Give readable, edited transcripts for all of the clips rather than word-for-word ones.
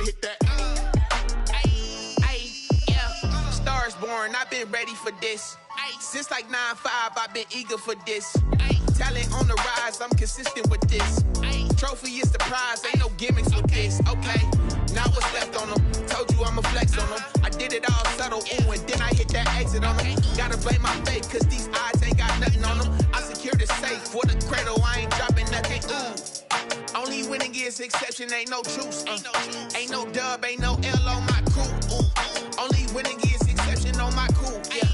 hit that. Yeah. Stars born, I've been ready for this. Since like 9-5, I've been eager for this. Talent on the rise, I'm consistent with this. Trophy is the prize, ain't no gimmicks with this. Okay, now what's left on them? Told you I'ma flex on them. I did it all subtle, ooh, and then I hit that exit on them. Gotta blame my faith, cause these odds ain't got nothing on them. I secured the safe for the cradle, I ain't dropping nothing, ooh. Only winning is exception, ain't no truce. Ain't no dub, ain't no L on my crew, ooh. Only winning is exception on my crew, yeah.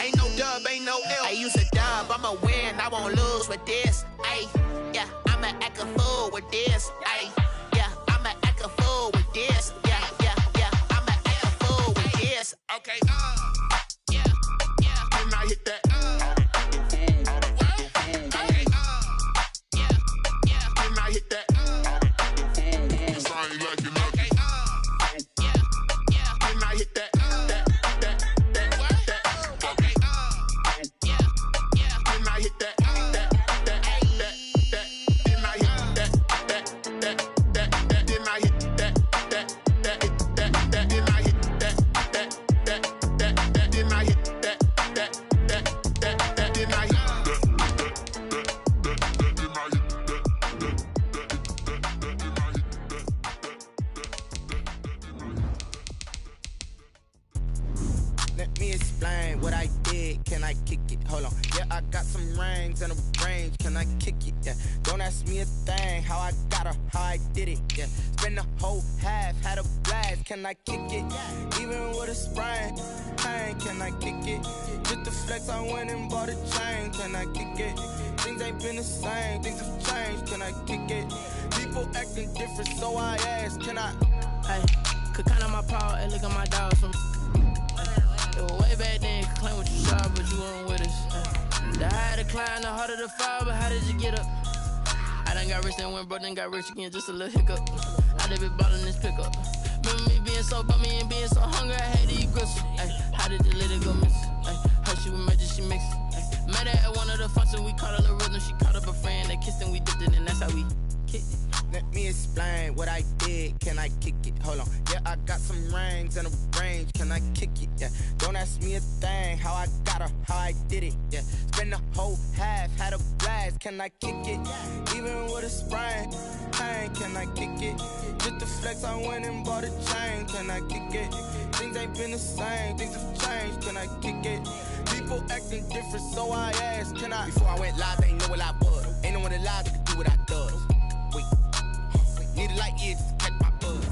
Ain't no dub, ain't no L. I use a dub, I'ma win, I won't lose with this. Ay, yeah, I'ma act a fool with this. Ay, yeah, I'ma act a fool with this. Yeah, I'ma act a fool with this. Okay, yeah, then I hit that. Okay, yeah, then I hit that. I ain't like it, okay, yeah, then I hit that. Let me explain what I did. Can I kick it? Hold on. Yeah, I got some rings and a range. Can I kick it? Yeah. Don't ask me a thing. How I got her, how I did it. Yeah. Spend the whole half, had a blast. Can I kick it? Even with a sprain. Hey, can I kick it? Just the flex, I went and bought a chain. Can I kick it? Things ain't been the same. Things have changed. Can I kick it? People acting different, so I ask. Can I? Hey, could count on my power and look at my dogs from. It was way back then, could claim what you saw, but you weren't with us. The higher the climb, the harder the fall, but how did you get up? I done got rich, then went broke, then got rich again, just a little hiccup. I done been ballin' this pickup. Remember me being so bummy and being so hungry, I had to eat gristle. Ay, how did the lady go miss? Ay, her she was major, she mixed. Ay, met her at one of the functions, we caught a little rhythm, she caught up a friend, they kissed and we dipped it, and that's how we kicked it. Let me explain what I did. Can I kick it? Hold on. Yeah, I got some rings and a range. Can I kick it? Yeah. Don't ask me a thing. How I got her, how I did it. Yeah. Spend the whole half, had a blast. Can I kick it? Even with a sprain. Hey, can I kick it? Just the flex, I went and bought a chain. Can I kick it? Things ain't been the same. Things have changed. Can I kick it? People acting different, so I asked. Can I? Before I went live, they ain't know what I was. Ain't no one alive that could do what I does. Wait. Need a light year just to catch my buzz.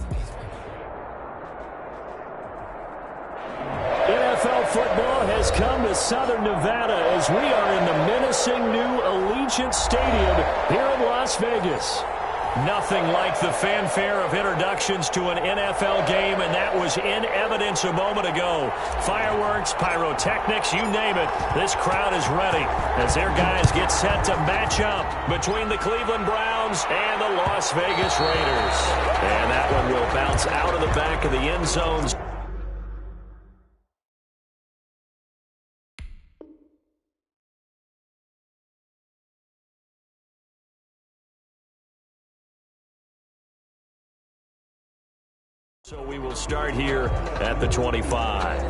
NFL football has come to Southern Nevada as we are in the menacing new Allegiant Stadium here in Las Vegas. Nothing like the fanfare of introductions to an NFL game, and that was in evidence a moment ago. Fireworks, pyrotechnics, you name it. This crowd is ready as their guys get set to match up between the Cleveland Browns and the Las Vegas Raiders. And that one will bounce out of the back of the end zones. So we will start here at the 25.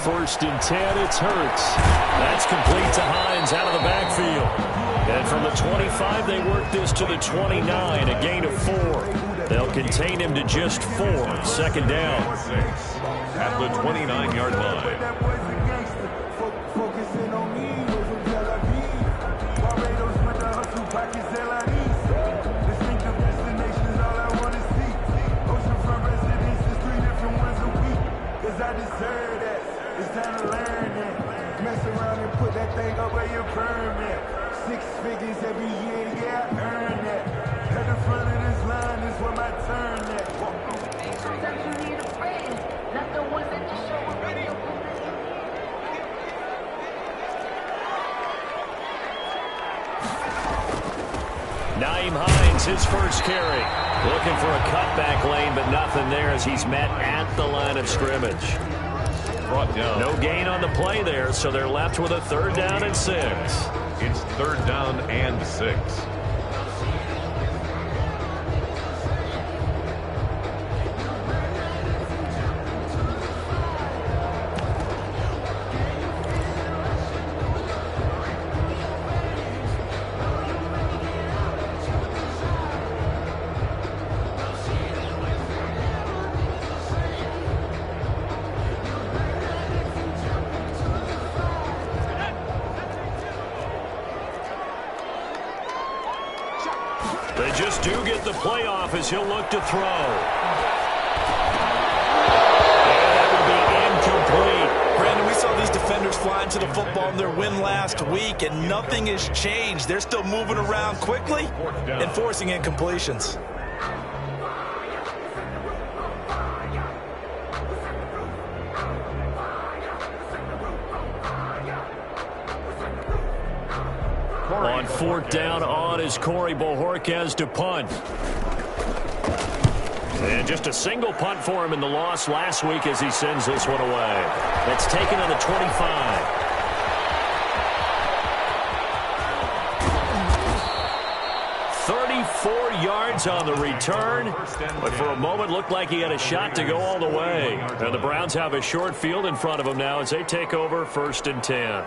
First and 10, it's Hurts. That's complete to Hines out of the backfield. And from the 25, they work this to the 29, a gain of 4. They'll contain him to just 4. Second down. At the 29-yard line. Thing up where you burn that. 6 figures every year, yeah, I earn that. At the front of this line is where my turn at. Naeem Hines, his first carry. Looking for a cutback lane, but nothing there as he's met at the line of scrimmage. Brought down. No gain on the play there, so they're left with a 3rd down and 6. It's 3rd down and 6. They just do get the playoff as he'll look to throw. And that will be incomplete. Brandon, we saw these defenders fly into the football in their win last week, and nothing has changed. They're still moving around quickly and forcing incompletions. On 4th down on is Corey Bojorquez to punt. And just a single punt for him in the loss last week as he sends this one away. That's taken on the 25. Yards on the return, but for a moment looked like he had a shot to go all the way. And the Browns have a short field in front of them now as they take over 1st and 10.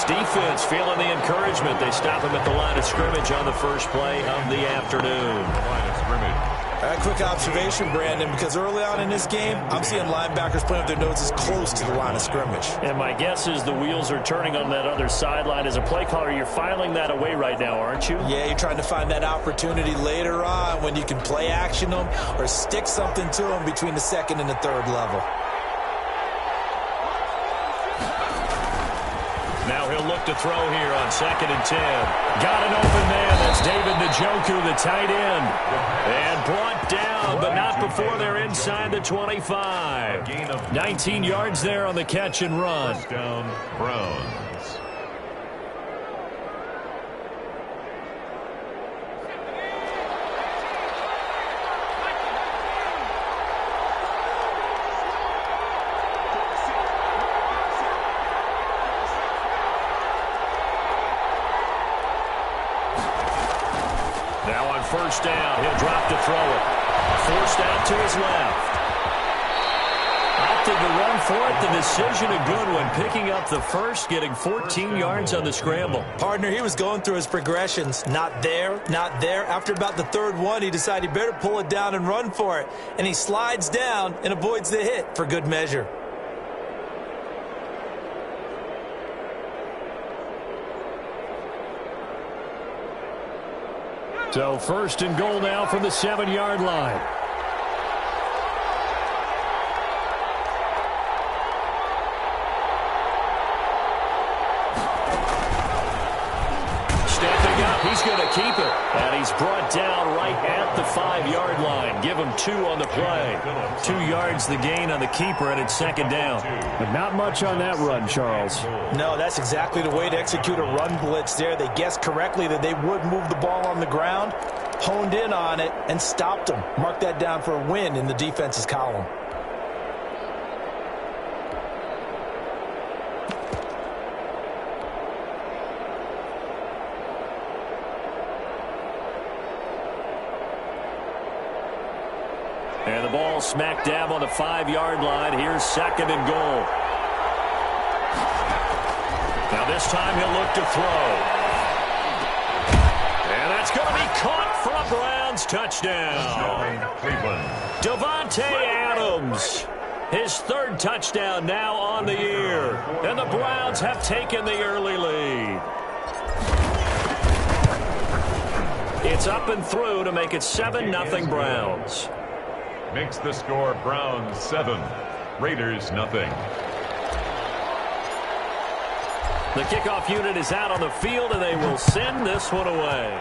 Defense feeling the encouragement. They stop him at the line of scrimmage on the first play of the afternoon. Line of scrimmage. A quick observation, Brandon, because early on in this game, I'm seeing linebackers putting up their noses close to the line of scrimmage. And my guess is the wheels are turning on that other sideline. As a play caller, you're filing that away right now, aren't you? Yeah, you're trying to find that opportunity later on when you can play action them or stick something to them between the 2nd and the 3rd level. Now he'll look to throw here on 2nd and 10. Got an open man. That's David Njoku, the tight end. And brought down, but not before they're inside the 25. 19 yards there on the catch and run. First down, Browns. Now on 1st down, he'll drop to throw it. Forced out to his left. Opted to run for it. The decision a good one. Picking up the first, getting 14 yards on the scramble. Partner, he was going through his progressions. Not there, not there. After about the 3rd one, he decided he better pull it down and run for it. And he slides down and avoids the hit for good measure. So 1st and goal now from the 7-yard line. Stepping up, he's going to keep it. And he's brought down right at the 5-yard line. Give him 2 on the play. 2 yards the gain on the keeper, and it's 2nd down. But not much on that run, Charles. No, that's exactly the way to execute a run blitz there. They guessed correctly that they would move the ball on the ground, honed in on it, and stopped them. Mark that down for a win in the defense's column. And the ball smack dab on the 5-yard line. Here's 2nd and goal. Now this time he'll look to throw. And that's going to be caught for a Browns touchdown. Cleveland. Davante Adams. His 3rd touchdown now on the year. And the Browns have taken the early lead. It's up and through to make it 7-0 Browns. Makes the score Browns 7, Raiders nothing. The kickoff unit is out on the field, and they will send this one away.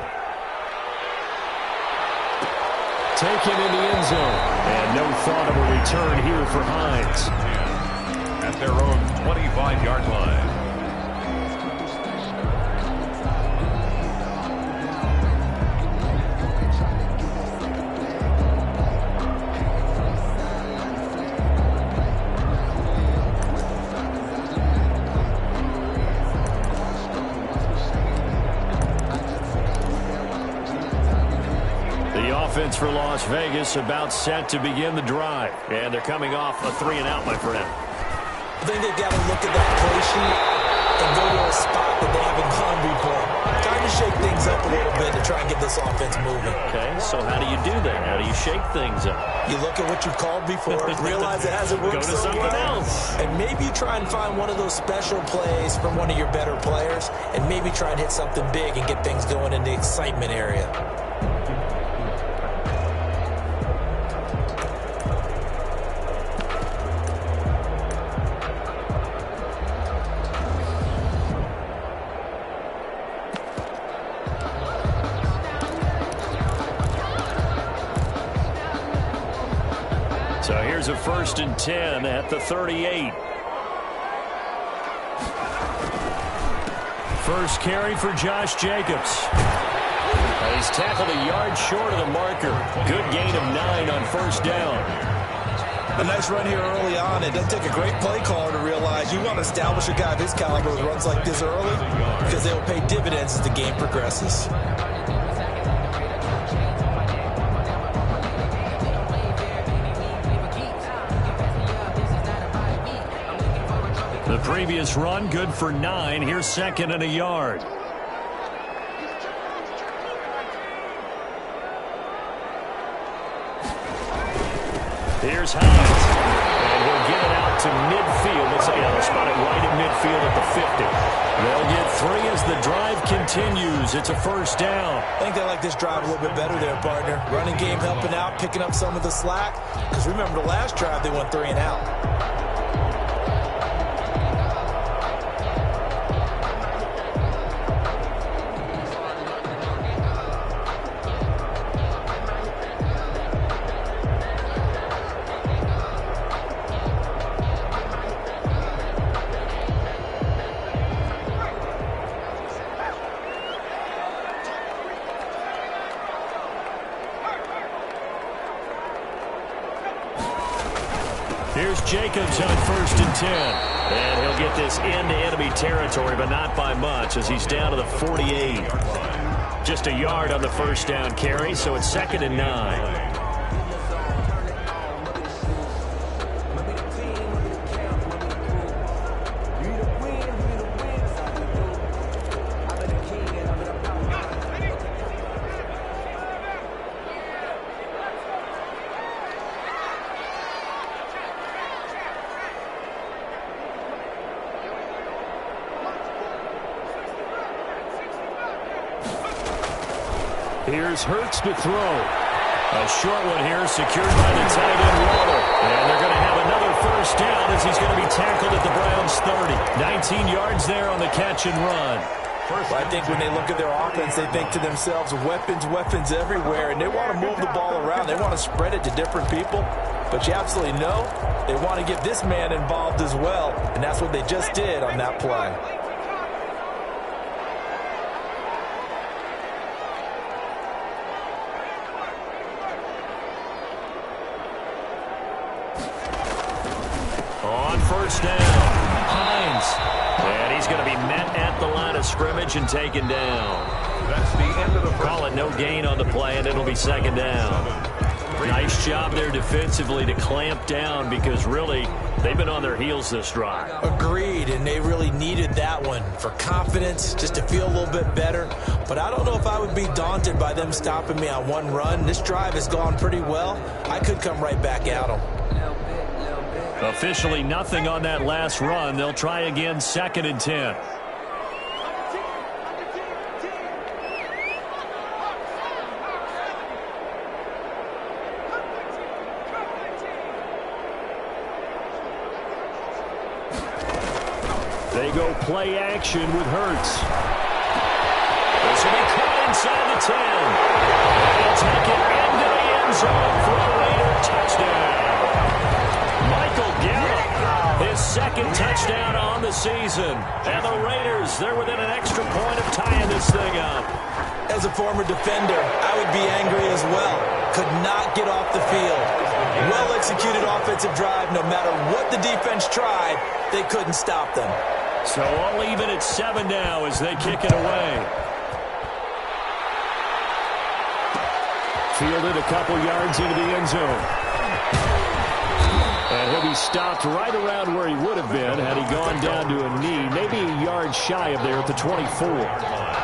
Taken in the end zone. And no thought of a return here for Hines. At their own 25-yard line. Offense for Las Vegas about set to begin the drive. And they're coming off a 3-and-out, my friend. I think they've got to look at that play sheet and go to a spot that they haven't gone before. Time to shake things up a little bit to try and get this offense moving. Okay, so how do you do that? How do you shake things up? You look at what you've called before, realize it hasn't worked so well. Go to something else. And maybe you try and find one of those special plays from one of your better players, and maybe try and hit something big and get things going in the excitement area. So here's a 1st and 10 at the 38. First carry for Josh Jacobs. He's tackled a yard short of the marker. Good gain of 9 on 1st down. A nice run here early on. It doesn't take a great play caller to realize you want to establish a guy of his caliber with runs like this early because they will pay dividends as the game progresses. The previous run, good for 9. Here's 2nd and a yard. Here's Hines. And he'll get it out to midfield. Looks like they'll spot it right at midfield at the 50. They'll get 3 as the drive continues. It's a 1st down. I think they like this drive a little bit better there, partner. Running game helping out, picking up some of the slack. Because remember the last drive, they went 3 and out. Here's Jacobs on 1st and 10. And he'll get this into enemy territory, but not by much as he's down to the 48. Just a yard on the 1st down carry, so it's 2nd and 9. Here's Hurts to throw. A short one here secured by the tight end Waddle. And they're going to have another 1st down as he's going to be tackled at the Browns 30. 19 yards there on the catch and run. I think when they look at their offense, they think to themselves, weapons everywhere, and they want to move the ball around. They want to spread it to different people. But you absolutely know they want to get this man involved as well, and that's what they just did on that play. On 1st down, Hines. And he's going to be met at the line of scrimmage and taken down. That's the end of the first. Call it no gain on the play, and it'll be 2nd down. Nice job there defensively to clamp down because really they've been on their heels this drive. Agreed, and they really needed that one for confidence, just to feel a little bit better. But I don't know if I would be daunted by them stopping me on one run. This drive has gone pretty well. I could come right back at them. Officially nothing on that last run. They'll try again 2nd and 10. go play action with Hurts. This will be caught inside the 10. They'll take it into the end zone for a Raider touchdown. Michael Gallup, his second touchdown on the season. And the Raiders, they're within an extra point of tying this thing up. As a former defender, I would be angry as well. Could not get off the field. Well-executed offensive drive. No matter what the defense tried, they couldn't stop them. So all even at 7 now as they kick it away. Fielded a couple yards into the end zone. And he'll be stopped right around where he would have been had he gone down to a knee, maybe a yard shy of there at the 24.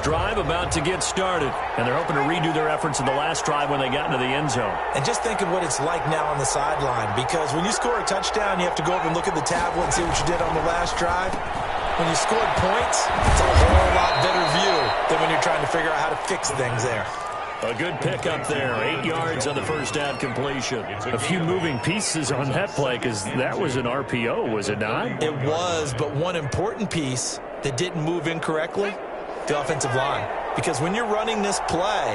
Drive about to get started, and they're hoping to redo their efforts in the last drive when they got into the end zone. And just think of what it's like now on the sideline, because when you score a touchdown, you have to go over and look at the tablet and see what you did on the last drive. When you scored points, it's a whole lot better view than when you're trying to figure out how to fix things there. A good pickup there, 8 yards on the first down completion. A few moving pieces on that play, because that was an RPO, was it not? It was, but one important piece that didn't move incorrectly, the offensive line. Because when you're running this play,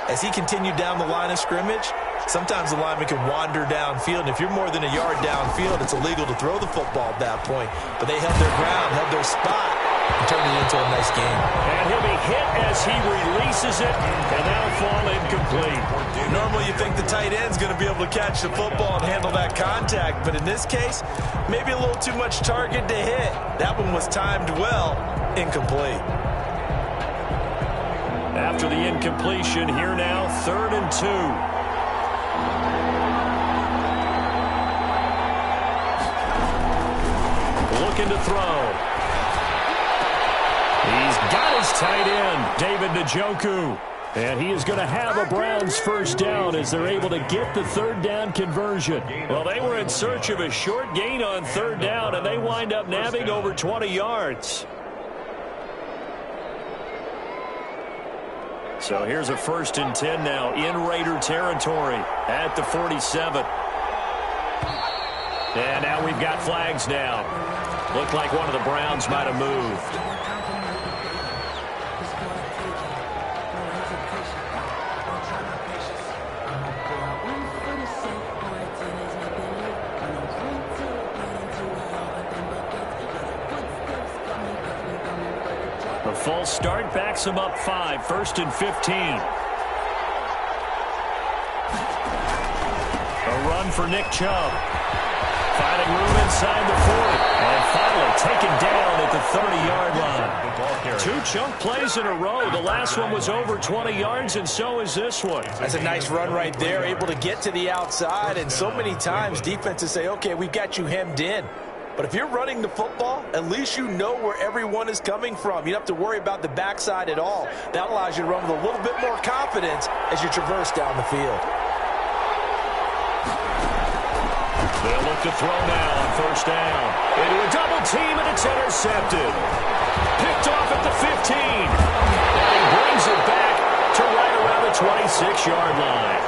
as he continued down the line of scrimmage, sometimes the lineman can wander downfield. And if you're more than a yard downfield, it's illegal to throw the football at that point. But they held their ground, held their spot, and turned it into a nice game. And he'll be hit as he releases it, and that'll fall incomplete. Normally you think the tight end's going to be able to catch the football and handle that contact. But in this case, maybe a little too much target to hit. That one was timed well, incomplete. After the incompletion, here now, 3rd and 2. Looking to throw. He's got his tight end, David Njoku. And he is going to have a Browns first down as they're able to get the 3rd down conversion. Well, they were in search of a short gain on 3rd down, and they wind up nabbing over 20 yards. So here's a 1st and 10 now in Raider territory at the 47. And now we've got flags now. Looked like one of the Browns might have moved. A false start backs him up 5, 1st and 15. A run for Nick Chubb. Finding room inside the 40. And finally taken down at the 30-yard line. 2 chunk plays in a row. The last one was over 20 yards, and so is this one. That's a nice run right there, able to get to the outside. And so many times defenses say, okay, we've got you hemmed in. But if you're running the football, at least you know where everyone is coming from. You don't have to worry about the backside at all. That allows you to run with a little bit more confidence as you traverse down the field. They'll look to throw now on 1st down. Into a double team, and it's intercepted. Picked off at the 15. And he brings it back to right around the 26-yard line.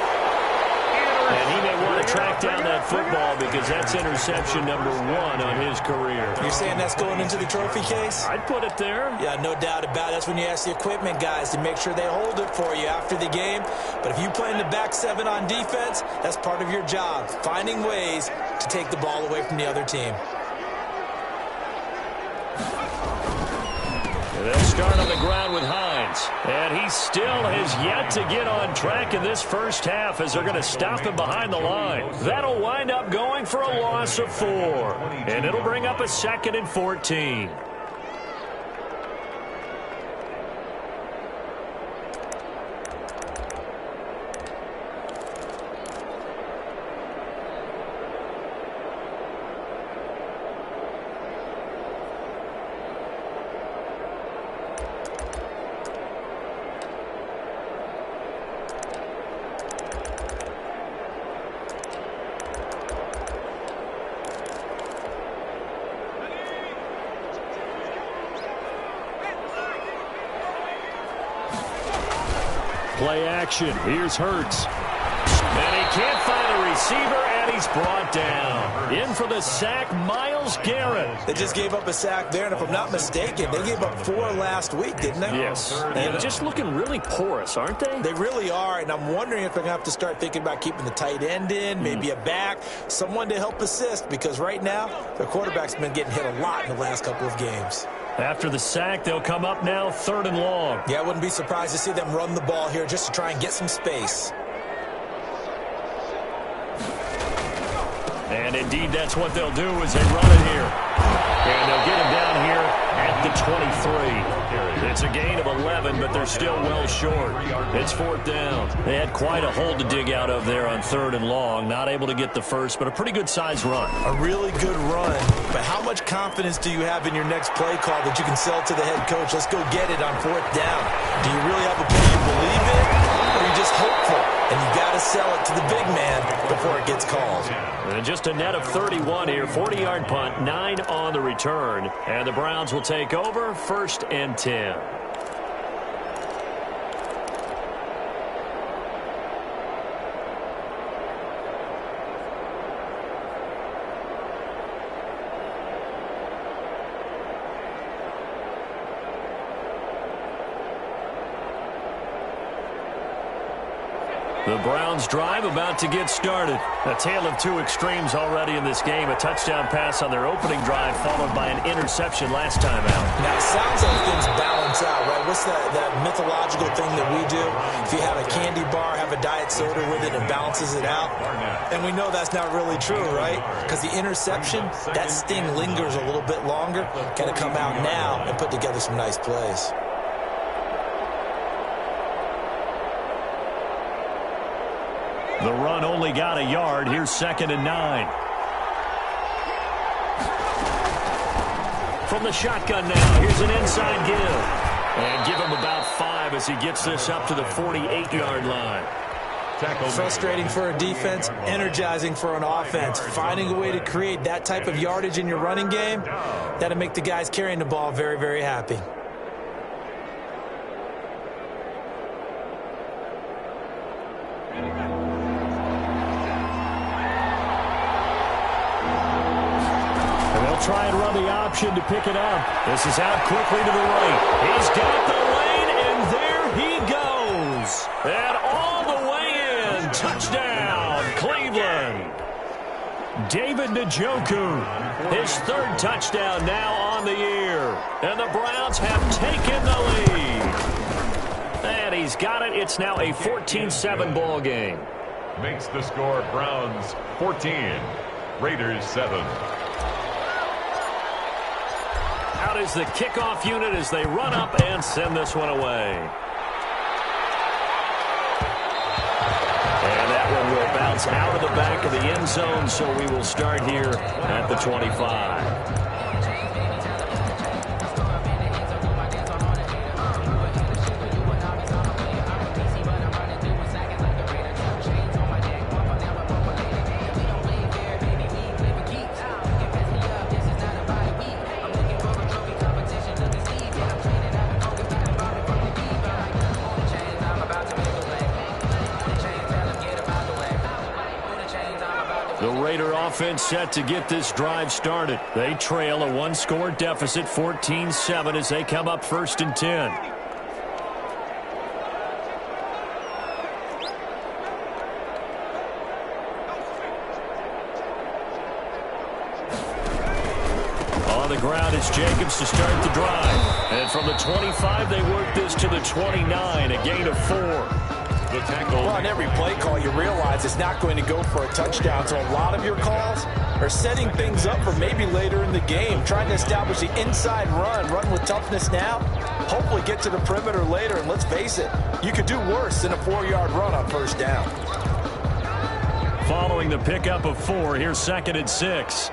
And he may want to track down that football because that's interception number 1 on his career. You're saying that's going into the trophy case? I'd put it there. Yeah, no doubt about it. That's when you ask the equipment guys to make sure they hold it for you after the game. But if you play in the back 7 on defense, that's part of your job, finding ways to take the ball away from the other team. They'll start on the ground with Hines. And he still has yet to get on track in this first half as they're going to stop him behind the line. That'll wind up going for a loss of 4. And it'll bring up a 2nd and 14. play action. Here's Hurts. And he can't find a receiver, and he's brought down. In for the sack, Myles Garrett. They just gave up a sack there, and if I'm not mistaken, they gave up 4 last week, didn't they? Yes. And just looking really porous, aren't they? They really are, and I'm wondering if they're going to have to start thinking about keeping the tight end in, maybe a back, someone to help assist, because right now, their quarterback's been getting hit a lot in the last couple of games. After the sack, they'll come up now 3rd and long. Yeah, I wouldn't be surprised to see them run the ball here just to try and get some space. And indeed, that's what they'll do as they run it here. And they'll get him down here at the 23. It's a gain of 11, but they're still well short. It's 4th down. They had quite a hole to dig out of there on 3rd and long. Not able to get the first, but a pretty good-sized run. A really good run. But how much confidence do you have in your next play call that you can sell to the head coach? Let's go get it on 4th down. Do you really have a play you believe in? Or are you just hopeful? And you got to sell it to the big man before it gets called. And just a net of 31 here. 40-yard punt, 9 on the return. And the Browns will take over 1st and 10. The Browns drive about to get started. A tale of 2 extremes already in this game. A touchdown pass on their opening drive followed by an interception last time out. Now, it sounds like things balance out, right? What's that mythological thing that we do? If you have a candy bar, have a diet soda with it, and balances it out. And we know that's not really true, right? Because the interception, that sting lingers a little bit longer. Got to come out now and put together some nice plays. The run only got a yard. Here's 2nd and 9. From the shotgun now, here's an inside give. And give him about 5 as he gets this up to the 48-yard line. Frustrating for a defense, energizing for an offense. Finding a way to create that type of yardage in your running game, that'll make the guys carrying the ball very, very happy. Try and run the option to pick it up. This is out quickly to the right. He's got the lane, and there he goes. And all the way in. Touchdown, Cleveland. David Njoku, his 3rd touchdown now on the year. And the Browns have taken the lead. And he's got it. It's now a 14-7 ball game. Makes the score Browns 14, Raiders 7. Out is the kickoff unit as they run up and send this one away. And that one will bounce out of the back of the end zone, so we will start here at the 25. Offense set to get this drive started. They trail a 1-score deficit, 14-7, as they come up 1st and 10. On the ground, it's Jacobs to start the drive. And from the 25, they work this to the 29, a gain of 4. The tackle. Well, on every play call, you realize it's not going to go for a touchdown. So a lot of your calls are setting things up for maybe later in the game, trying to establish the inside run with toughness now, hopefully get to the perimeter later. And let's face it, you could do worse than a 4-yard run on 1st down. Following the pickup of 4, here's 2nd and 6.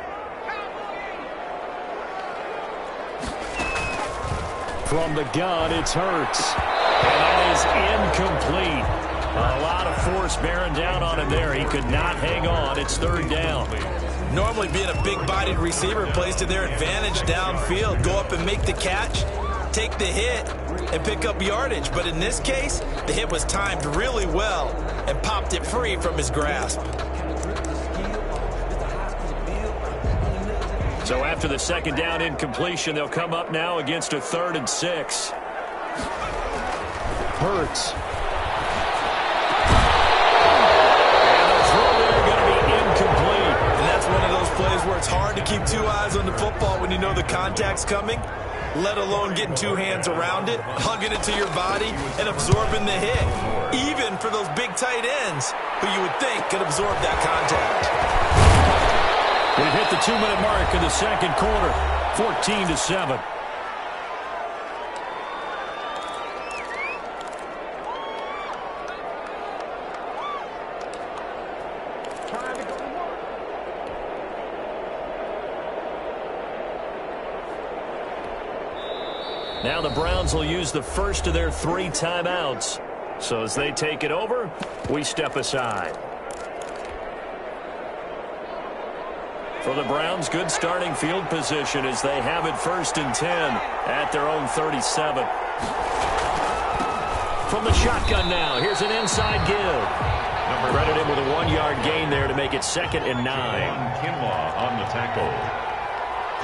From the gun, it's Hurts. And that is incomplete. A lot of force bearing down on him there. He could not hang on. It's 3rd down. Normally being a big-bodied receiver plays to their advantage downfield. Go up and make the catch. take the hit and pick up yardage. But in this case, the hit was timed really well and popped it free from his grasp. So after the second down incompletion, they'll come up now against a 3rd and 6. Hurts. And the throw there going to be incomplete. And that's one of those plays where it's hard to keep 2 eyes on the football when you know the contact's coming, let alone getting 2 hands around it, hugging it to your body, and absorbing the hit. Even for those big tight ends who you would think could absorb that contact. We've hit the 2-minute mark in the second quarter, 14-7. Now the Browns will use the first of their 3 timeouts. So as they take it over, we step aside. For the Browns, good starting field position as they have it 1st and 10 at their own 37. From the shotgun now, here's an inside give. Credited with a 1-yard gain there to make it 2nd and 9. Kinlaw on the tackle.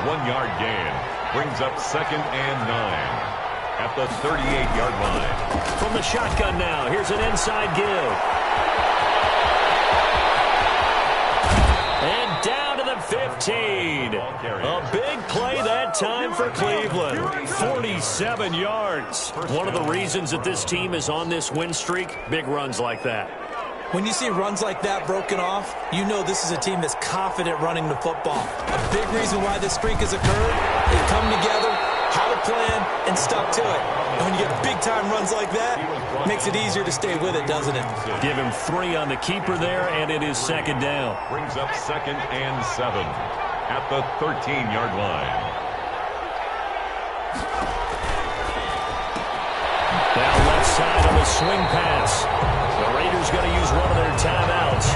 1-yard gain brings up 2nd and 9 at the 38-yard line. From the shotgun now, here's an inside give. And down to the 15. A big play that time for Cleveland. 47 yards. One of the reasons that this team is on this win streak, big runs like that. When you see runs like that broken off, you know this is a team that's confident running the football. A big reason why this streak has occurred, they've come together, had a plan, and stuck to it. And when you get big-time runs like that, it makes it easier to stay with it, doesn't it? Give him 3 on the keeper there, and it is 2nd down. Brings up 2nd and 7 at the 13-yard line. Now left side on the swing pass. The Raiders going to use one of their timeouts.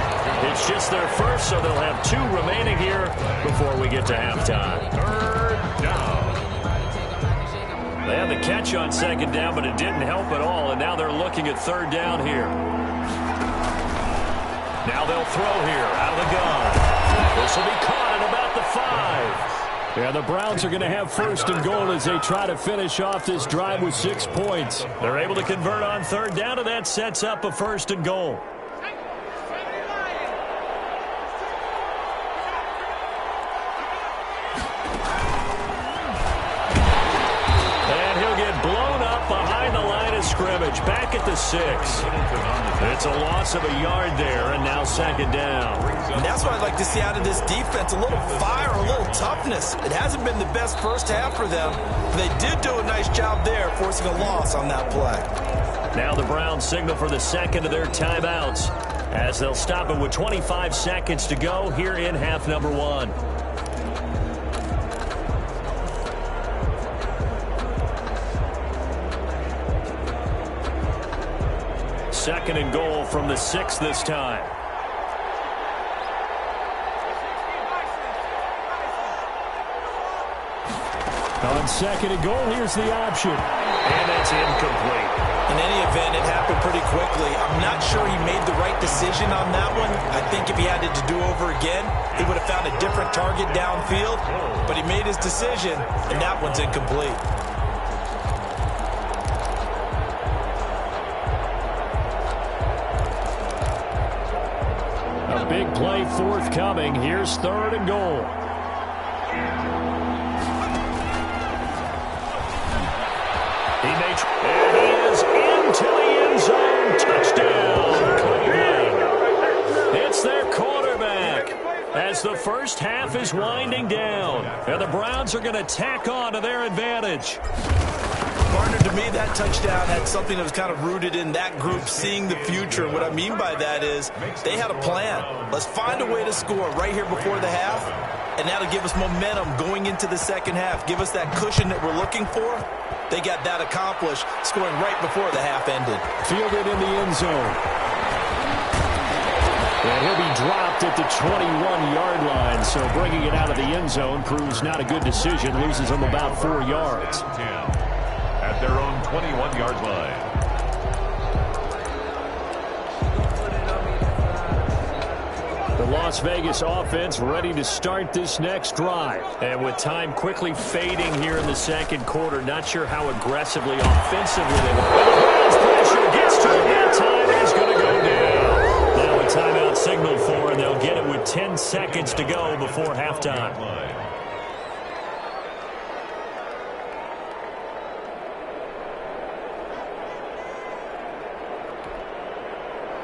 It's just their first, so they'll have 2 remaining here before we get to halftime. 3rd down. They had the catch on 2nd down, but it didn't help at all, and now they're looking at 3rd down here. Now they'll throw here out of the gun. This will be caught at about the 5. Yeah, the Browns are going to have 1st and goal as they try to finish off this drive with 6 points. They're able to convert on 3rd down, and that sets up a 1st and goal. And he'll get blown up behind the line of scrimmage, back at the 6. It's a loss of a yard there, and now 2nd down. And that's what I'd like to see out of this defense, a little fire, a little toughness. It hasn't been the best first half for them, but they did do a nice job there, forcing a loss on that play. Now the Browns signal for the 2nd of their timeouts as they'll stop it with 25 seconds to go here in half number 1. Second and goal from the 6 this time. On 2nd and goal, here's the option. And it's incomplete. In any event, it happened pretty quickly. I'm not sure he made the right decision on that one. I think if he had it to do over again, he would have found a different target downfield. But he made his decision, and that one's incomplete. A big play forthcoming. Here's 3rd and goal. And he is into the end zone. Touchdown, Cleveland. It's their quarterback as the first half is winding down. And the Browns are going to tack on to their advantage. Partner, to me, that touchdown had something that was kind of rooted in that group seeing the future. What I mean by that is they had a plan. Let's find a way to score right here before the half, and that'll give us momentum going into the second half. Give us that cushion that we're looking for. They got that accomplished, scoring right before the half ended. Fielded in the end zone. And he'll be dropped at the 21-yard line, so bringing it out of the end zone proves not a good decision. Loses him about 4 yards. at their own 21-yard line. The Las Vegas offense ready to start this next drive. And with time quickly fading here in the second quarter, not sure how aggressively, offensively they will. Pressure gets to him that time, and he's going to go down. Now a timeout signaled for, and they'll get it with 10 seconds to go before halftime.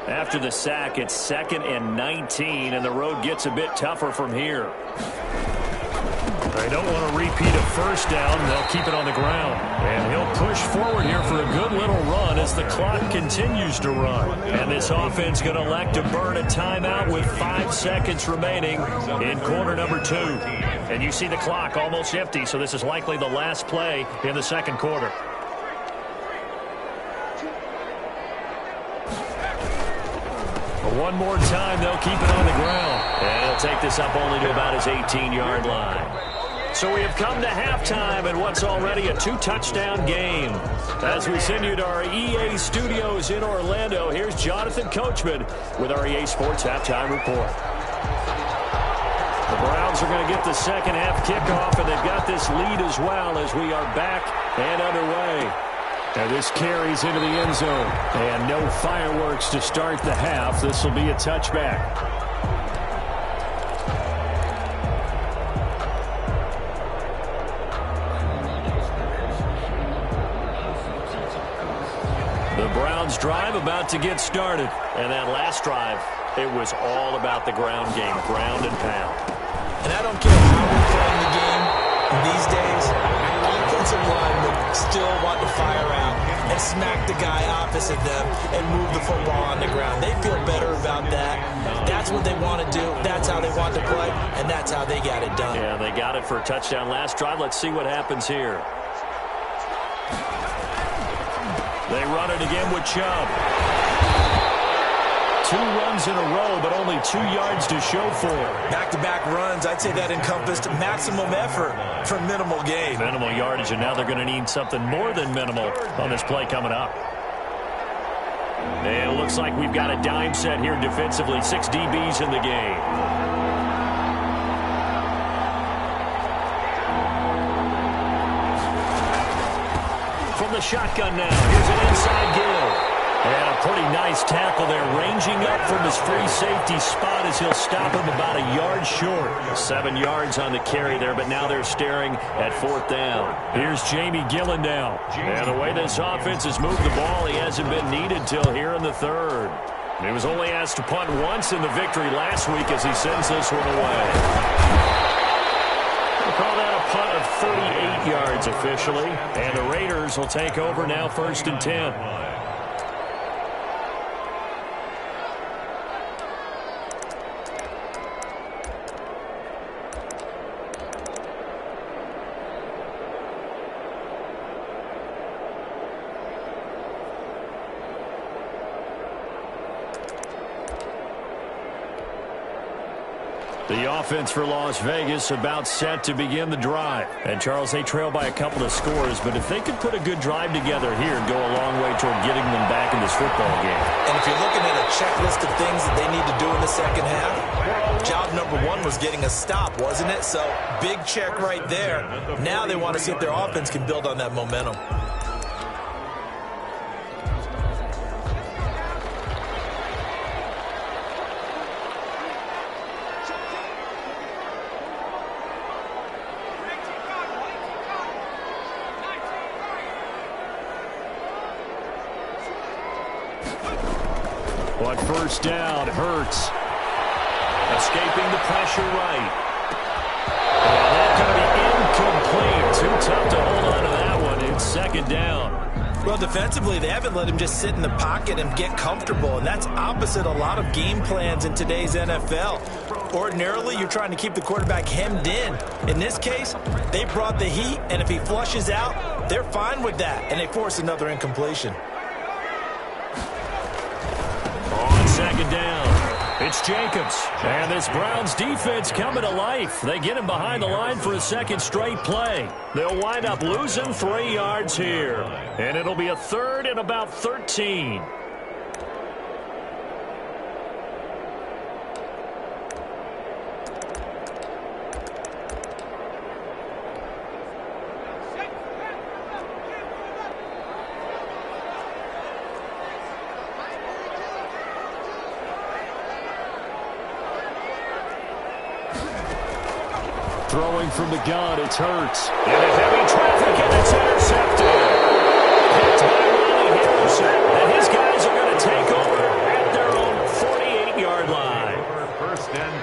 After the sack, it's 2nd and 19, and the road gets a bit tougher from here. They don't want to repeat a first down. They'll keep it on the ground. And he'll push forward here for a good little run as the clock continues to run. And this offense going to elect to burn a timeout with 5 seconds remaining in quarter number 2. And you see the clock almost empty, so this is likely the last play in the second quarter. One more time, they'll keep it on the ground. And he'll take this up only to about his 18-yard line. So we have come to halftime in what's already a 2-touchdown game. As we send you to our EA studios in Orlando, here's Jonathan Coachman with our EA Sports Halftime Report. The Browns are going to get the second half kickoff, and they've got this lead as well as we are back and underway. And this carries into the end zone. And no fireworks to start the half. This will be a touchback. The Browns drive about to get started. And that last drive, it was all about the ground game, ground and pound. And I don't care how we're playing the game these days, offensive linemen still want to fire out and smack the guy opposite them and move the football on the ground. They feel better about that. That's what they want to do. That's how they want to play, and that's how they got it done. Yeah, they got it for a touchdown last drive. Let's see what happens here. They run it again with Chubb. 2 runs in a row, but only 2 yards to show for it. Back-to-back runs, I'd say that encompassed maximum effort for minimal gain. Minimal yardage, and now they're going to need something more than minimal on this play coming up. And it looks like we've got a dime set here defensively. 6 DBs in the game. From the shotgun now, here's an inside give. And a pretty nice tackle there, ranging up from his free safety spot as he'll stop him about a yard short. 7 yards on the carry there, but now they're staring at 4th down. Here's Jamie Gillen now. And the way this offense has moved the ball, he hasn't been needed till here in the 3rd. He was only asked to punt once in the victory last week as he sends this one away. We'll call that a punt of 38 yards officially. And the Raiders will take over now 1st and 10. The offense for Las Vegas about set to begin the drive. And, Charles, they trail by a couple of scores, but if they could put a good drive together here and go a long way toward getting them back in this football game. And if you're looking at a checklist of things that they need to do in the second half, job number 1 was getting a stop, wasn't it? So, big check right there. Now they want to see if their offense can build on that momentum. On 1st down, Hurts escaping the pressure right. And that's going to be incomplete. Too tough to hold on to that one. It's 2nd down. Well, defensively, they haven't let him just sit in the pocket and get comfortable, and that's opposite a lot of game plans in today's NFL. Ordinarily, you're trying to keep the quarterback hemmed in. In this case, they brought the heat, and if he flushes out, they're fine with that, and they force another incompletion. On 2nd down, It's Jacobs. And this Browns defense coming to life. They get him behind the line for a second straight play. They'll wind up losing 3 yards here. And it'll be a third and about 13. Throwing from the gun, it's Hurts. In a heavy traffic, and it's intercepted. Hit by Ronnie Harrison. And his guys are going to take over at their own 48-yard line.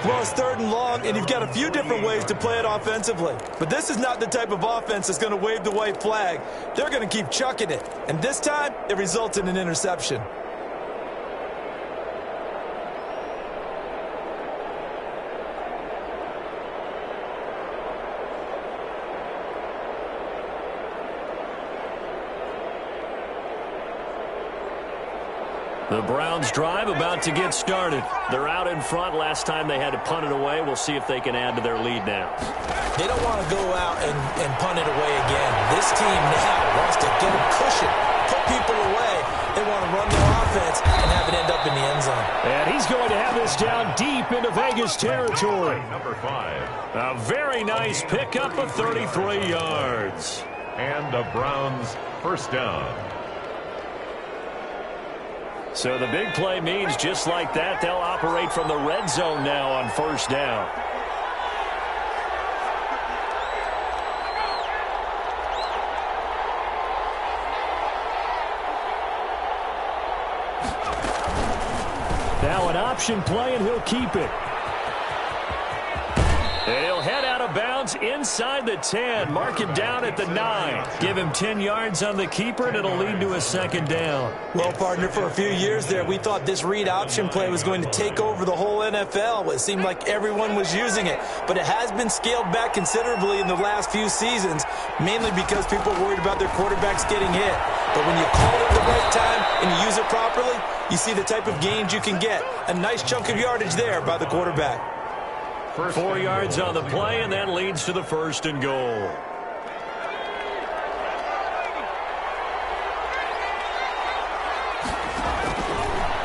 Well, it's 3rd and long, and you've got a few different ways to play it offensively. But this is not the type of offense that's going to wave the white flag. They're going to keep chucking it. And this time, it results in an interception. The Browns drive about to get started. They're out in front. Last time they had to punt it away. We'll see if they can add to their lead now. They don't want to go out and punt it away again. This team now wants to get a cushion, put people away. They want to run their offense and have it end up in the end zone. And he's going to have this down deep into Vegas territory. Number 5. A very nice pickup of 33 yards. And the Browns first down. So the big play means just like that, they'll operate from the red zone now on first down. Now an option play, and he'll keep it. And he'll head out of bounds inside the 10. Mark it down at the 9. Give him 10 yards on the keeper, and it'll lead to a second down. Well, partner, for a few years there, we thought this read option play was going to take over the whole NFL. It seemed like everyone was using it. But it has been scaled back considerably in the last few seasons, mainly because people are worried about their quarterbacks getting hit. But when you call it at the right time and you use it properly, you see the type of gains you can get. A nice chunk of yardage there by the quarterback. 4 yards on the play, and that leads to the first and goal.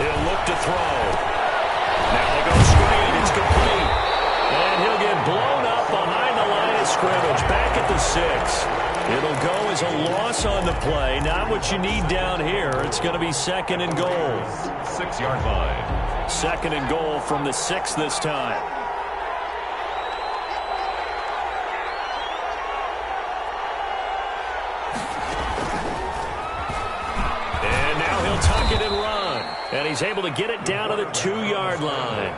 He'll look to throw. Now they go screen. It's complete. And he'll get blown up behind the line of scrimmage. Back at the 6. It'll go as a loss on the play. Not what you need down here. It's going to be second and goal. 6-yard line. Second and goal from the 6 this time. Tuck it and run. And he's able to get it down to the 2-yard line.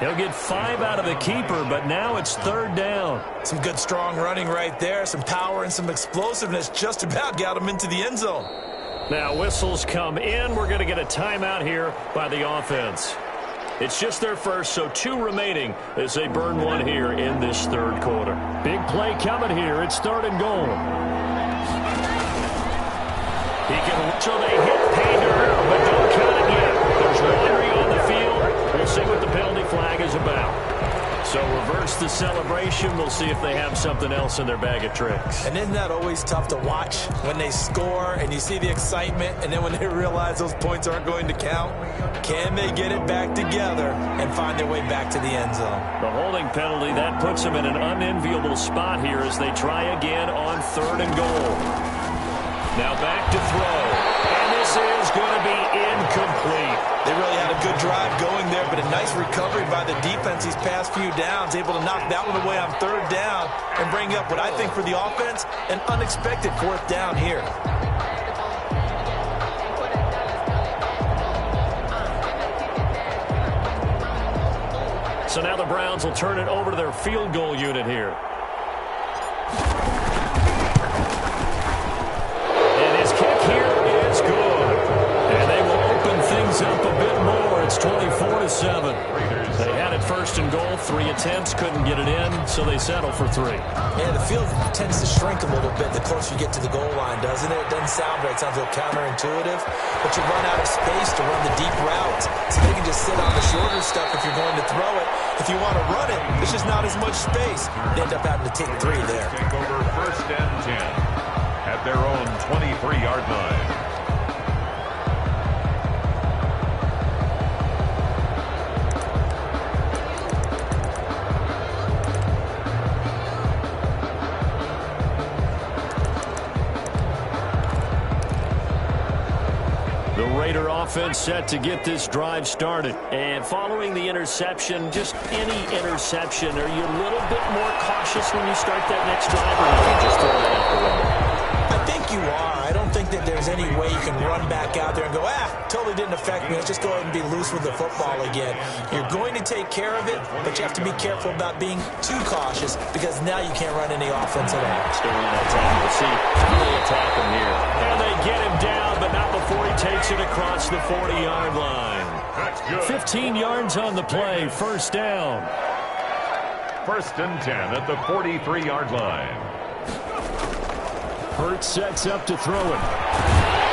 He'll get 5 out of the keeper, but now it's third down. Some good, strong running right there. Some power and some explosiveness just about got him into the end zone. Now whistles come in. We're going to get a timeout here by the offense. It's just their first, so 2 remaining as they burn 1 here in this third quarter. Big play coming here. It's third and goal. He can, so they hit Painter, but don't count it yet. There's laundry on the field. We'll see what the penalty flag is about. So reverse the celebration. We'll see if they have something else in their bag of tricks. And isn't that always tough to watch when they score and you see the excitement, and then when they realize those points aren't going to count? Can they get it back together and find their way back to the end zone? The holding penalty, that puts them in an unenviable spot here as they try again on third and goal. Now back to throw. And this is going to be incomplete. They really had a good drive going there, but a nice recovery by the defense these past few downs, able to knock that one away on third down and bring up what I think for the offense, an unexpected fourth down here. So now the Browns will turn it over to their field goal unit here. Up a bit more. It's 24-7. They had it first and goal. 3 attempts, couldn't get it in. so they settle for 3. Yeah, the field tends to shrink a little bit the closer you get to the goal line, doesn't it? It doesn't sound right. It sounds a little counterintuitive. But you run out of space to run the deep routes. So they can just sit on the shorter stuff if you're going to throw it. If you want to run it, there's just not as much space. They end up having to take 3 there. Take over 1st and 10 at their own 23-yard line. Raider offense set to get this drive started. And following the interception, just any interception, are you a little bit more cautious when you start that next drive, or you just throw that out the window? I think you are. I don't think that there's any way you can run back out there and go, totally didn't affect me. Let's just go ahead and be loose with the football again. You're going to take care of it, but you have to be careful about being too cautious because now you can't run any offense at all. Still on that tackle. We'll see how they attack him here. And they get him down, but not before he takes it across the 40-yard line. That's good. 15 yards on the play, 1st down. 1st and 10 at the 43-yard line. Hurts sets up to throw it.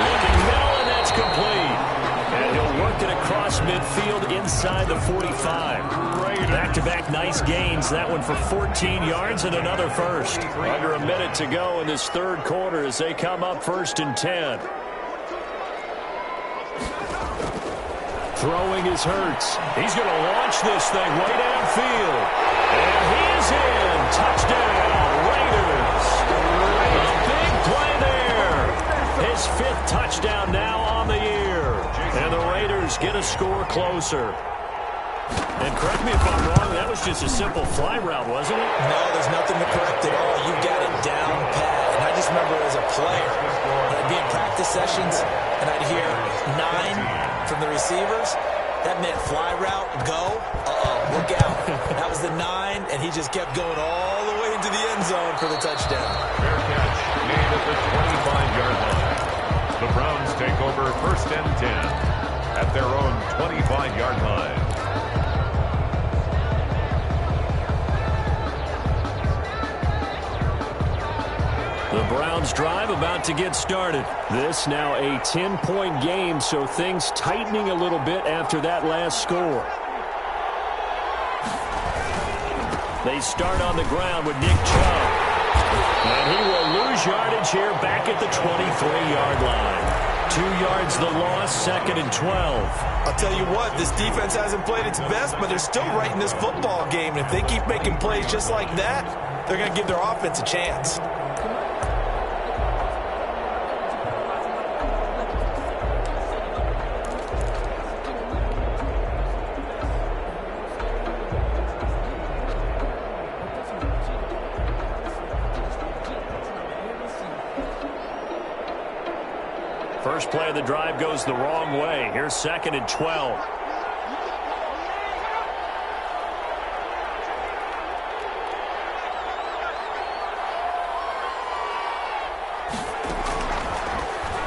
Looking middle, and that's complete. And he'll work it across midfield inside the 45. Back-to-back nice gains. That one for 14 yards and another first. Under a minute to go in this 3rd quarter as they come up 1st and 10. Throwing is Hurts. He's going to launch this thing way downfield. And he is in. Touchdown, Raiders. A big play there. His 5th touchdown now on the year. And the Raiders get a score closer. And correct me if I'm wrong, that was just a simple fly route, wasn't it? No, there's nothing to correct at all. You got it down pat. And I just remember as a player, when I'd be in practice sessions and I'd hear 9 from the receivers, that meant fly route, go, look out. That was the 9, and he just kept going all the way into the end zone for the touchdown. Fair catch, made at the 25-yard line. The Browns take over 1st and 10 at their own 25-yard line. The Browns drive about to get started. This now a 10-point game, so things tightening a little bit after that last score. They start on the ground with Nick Chubb. And he will lose yardage here back at the 23-yard line. 2 yards the loss, 2nd and 12. I'll tell you what, this defense hasn't played its best, but they're still right in this football game. And if they keep making plays just like that, they're going to give their offense a chance. First play of the drive goes the wrong way. Here's 2nd and 12.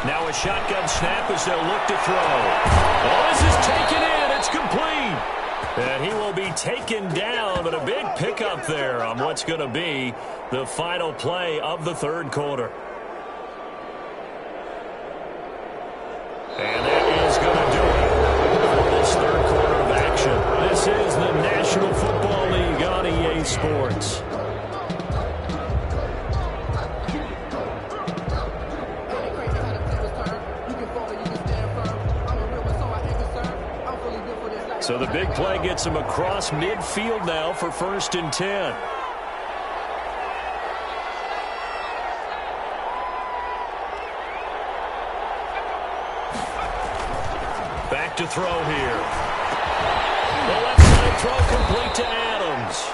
Now a shotgun snap as they'll look to throw. Oh, this is taken in. It's complete. And he will be taken down, but a big pickup there on what's going to be the final play of the 3rd quarter. And that is going to do it for this 3rd quarter of action. This is the National Football League on EA Sports. So the big play gets him across midfield now for 1st and 10. Back to throw here. The left side throw complete to Adams.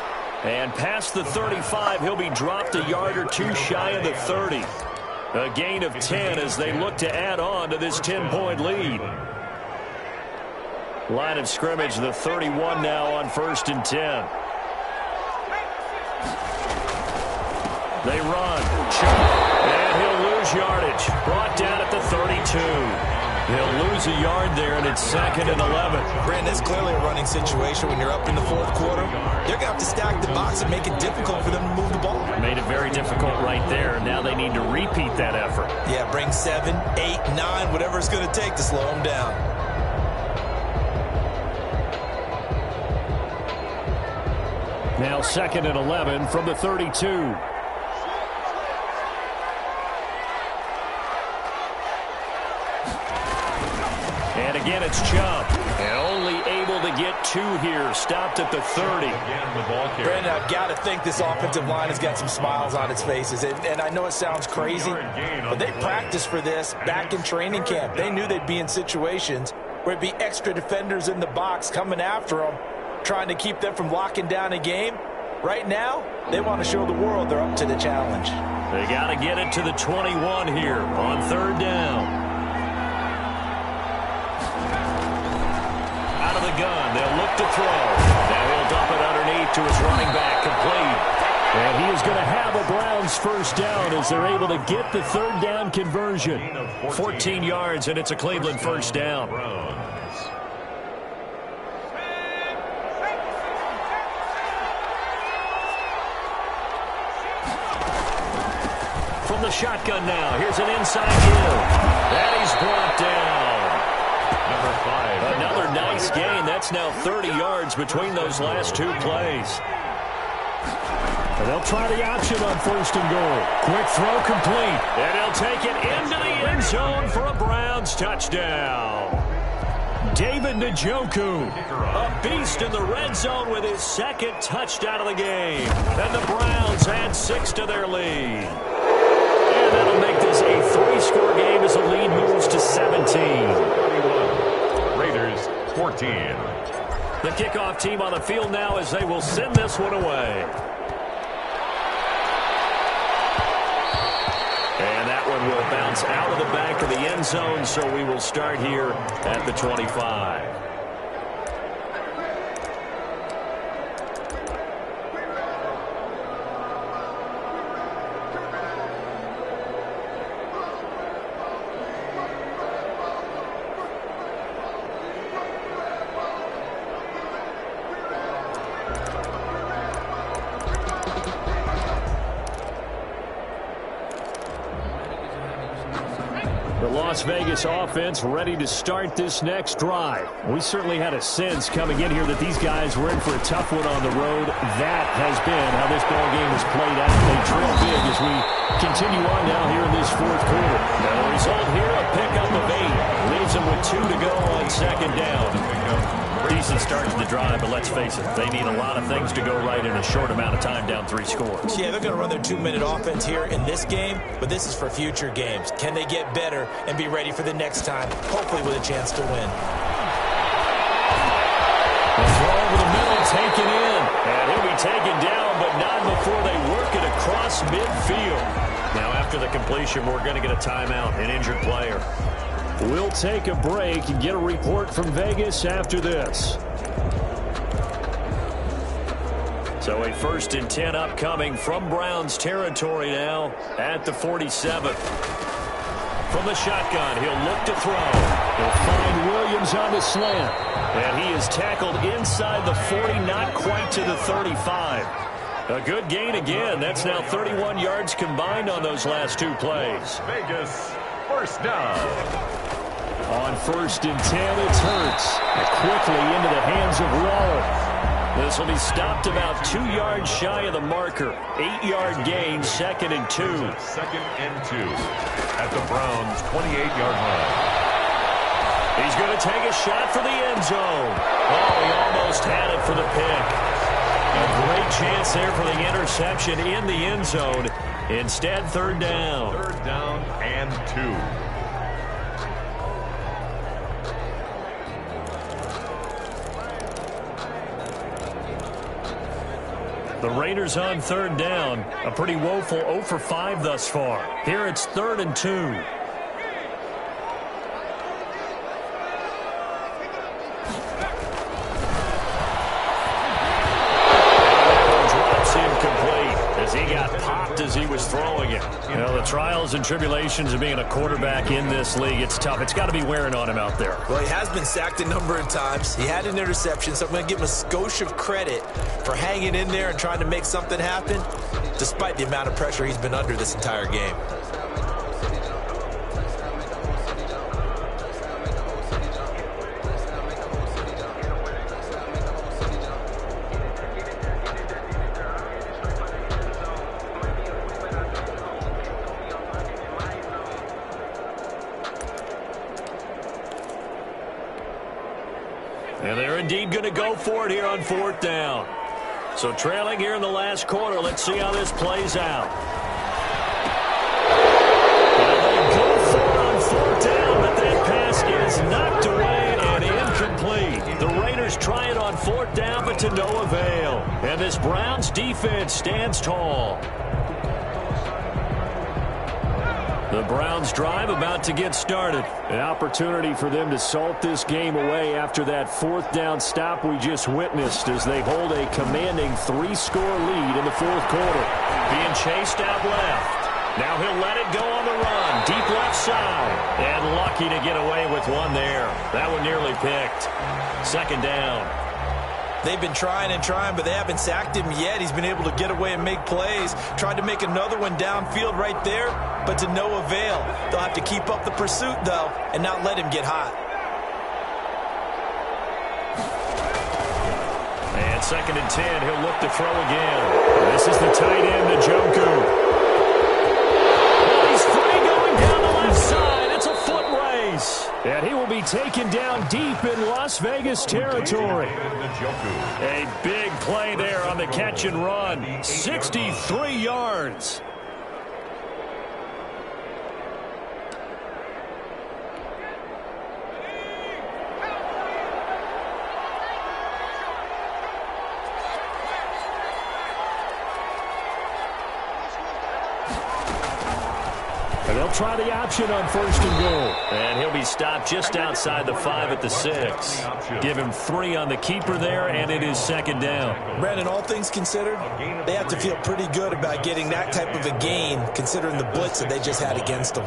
And past the 35, he'll be dropped a yard or 2 shy of the 30. A gain of 10 as they look to add on to this 10-point lead. Line of scrimmage, the 31 now on 1st and 10. They run. And he'll lose yardage. Brought down at the 32. He'll lose a yard there, and it's 2nd and 11. Brandon, it's clearly a running situation when you're up in the 4th quarter. They're going to have to stack the box and make it difficult for them to move the ball. Made it very difficult right there. Now they need to repeat that effort. Yeah, bring 7, 8, 9, whatever it's going to take to slow them down. Now 2nd and 11 from the 32. And again, it's Chubb. And only able to get 2 here. Stopped at the 30. Brandon, I've got to think this offensive line has got some smiles on its faces. And I know it sounds crazy, but they practiced for this back in training camp. They knew they'd be in situations where it'd be extra defenders in the box coming after them, trying to keep them from locking down a game. Right now, they want to show the world they're up to the challenge. They got to get it to the 21 here on 3rd down. Out of the gun, they'll look to throw. Now he'll dump it underneath to his running back, complete. And he is going to have a Browns 1st down as they're able to get the 3rd down conversion. 14 yards, and it's a Cleveland 1st down. From the shotgun now, here's an inside give. And he's brought down. Number 5. Another nice gain. That's now 30 yards between those last 2 plays. And they'll try the option on 1st and goal. Quick throw complete. And he'll take it into the end zone for a Browns touchdown. David Njoku, a beast in the red zone with his 2nd touchdown of the game. And the Browns add 6 to their lead. And that'll make this a 3-score game as the lead moves to 17. 41. Raiders 14. The kickoff team on the field now as they will send this one away. And that one will bounce out of the back of the end zone, so we will start here at the 25. Las Vegas offense ready to start this next drive. We certainly had a sense coming in here that these guys were in for a tough one on the road. That has been how this ball game has played out. They trail big as we continue on now here in this 4th quarter. Now the result here, a pickup of 8. Leaves them with 2 to go on 2nd down. Decent start to the drive, but let's face it, they need a lot of things to go right in a short amount of time, down 3 scores. Yeah, they're going to run their 2-minute offense here in this game, but this is for future games. Can they get better and be ready for the next time, hopefully with a chance to win? The throw over the middle, taken in. And he'll be taken down, but not before they work it across midfield. Now, after the completion, we're going to get a timeout, an injured player. We'll take a break and get a report from Vegas after this. So a 1st and 10 upcoming from Browns territory now at the 47. From the shotgun, he'll look to throw. He'll find Williams on the slant. And he is tackled inside the 40, not quite to the 35. A good gain again. That's now 31 yards combined on those last 2 plays. Vegas 1st down. On 1st and 10, it's Hurts. Quickly into the hands of Waller. This will be stopped about 2 yards shy of the marker. 8-yard gain, 2nd and 2. 2nd and 2 at the Browns' 28-yard line. He's going to take a shot for the end zone. Oh, he almost had it for the pick. A great chance there for the interception in the end zone. Instead, 3rd down. 3rd down and 2. The Raiders on 3rd down. A pretty woeful 0 for 5 thus far. Here it's 3rd and 2. Drops incomplete as he got popped as he was throwing it. You know, the trials and tribulations of being a quarterback in this league. It's tough. It's got to be wearing on him out there. Well, he has been sacked a number of times. He had an interception, so I'm going to give him a skosh of credit for hanging in there and trying to make something happen, despite the amount of pressure he's been under this entire game. And they're indeed going to go for it here on 4th down. So trailing here in the last quarter. Let's see how this plays out. And they go for it on 4th down, but that pass is knocked away and incomplete. The Raiders try it on 4th down, but to no avail. And this Browns defense stands tall. The Browns drive about to get started. An opportunity for them to salt this game away after that 4th down stop we just witnessed as they hold a commanding 3-score lead in the 4th quarter. Being chased out left. Now he'll let it go on the run. Deep left side. And lucky to get away with one there. That one nearly picked. 2nd down. They've been trying and trying, but they haven't sacked him yet. He's been able to get away and make plays. Tried to make another one downfield right there, but to no avail. They'll have to keep up the pursuit, though, and not let him get hot. And 2nd and 10, he'll look to throw again. This is the tight end, Njoku. He's free going down the left side. It's a foot race. And he will be taken down deep in Las Vegas territory. A big play there on the catch and run. 63 yards. And they'll try the option on 1st and goal. And he'll be stopped just outside the 5 at the 6. Give him 3 on the keeper there, and it is 2nd down. Brandon, all things considered, they have to feel pretty good about getting that type of a gain, considering the blitz that they just had against them.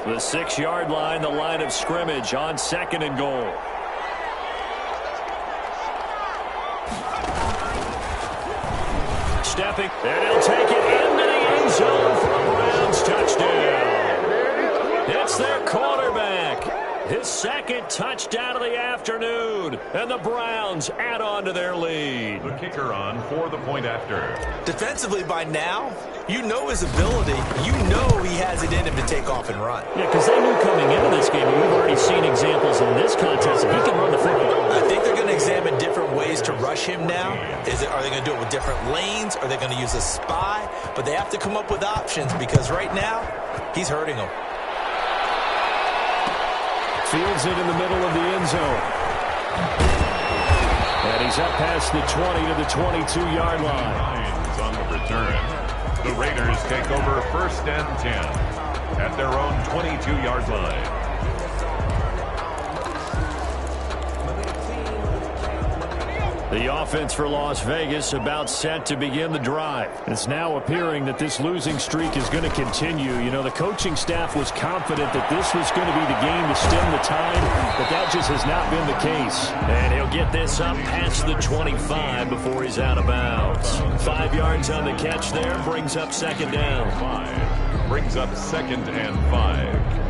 The 6-yard line, the line of scrimmage on 2nd and goal. Stepping, and he'll take it into the end zone for a Browns touchdown. It's their quarterback. His 2nd touchdown of the afternoon. And the Browns add on to their lead. The kicker on for the point after. Defensively by now, you know his ability. You know he has it in him to take off and run. Yeah, because they knew coming into this game, and we've already seen examples in this contest, that he can run the football. I think they're going to examine different ways to rush him now. Are they going to do it with different lanes? Are they going to use a spy? But they have to come up with options because right now, he's hurting them. Fields it in the middle of the end zone. And he's up past the 20 to the 22-yard line. On the return. The Raiders take over 1st and 10 at their own 22-yard line. The offense for Las Vegas about set to begin the drive. It's now appearing that this losing streak is going to continue. You know, the coaching staff was confident that this was going to be the game to stem the tide, but that just has not been the case. And he'll get this up past the 25 before he's out of bounds. 5 yards on the catch there, brings up 2nd down. 5 brings up 2nd and 5.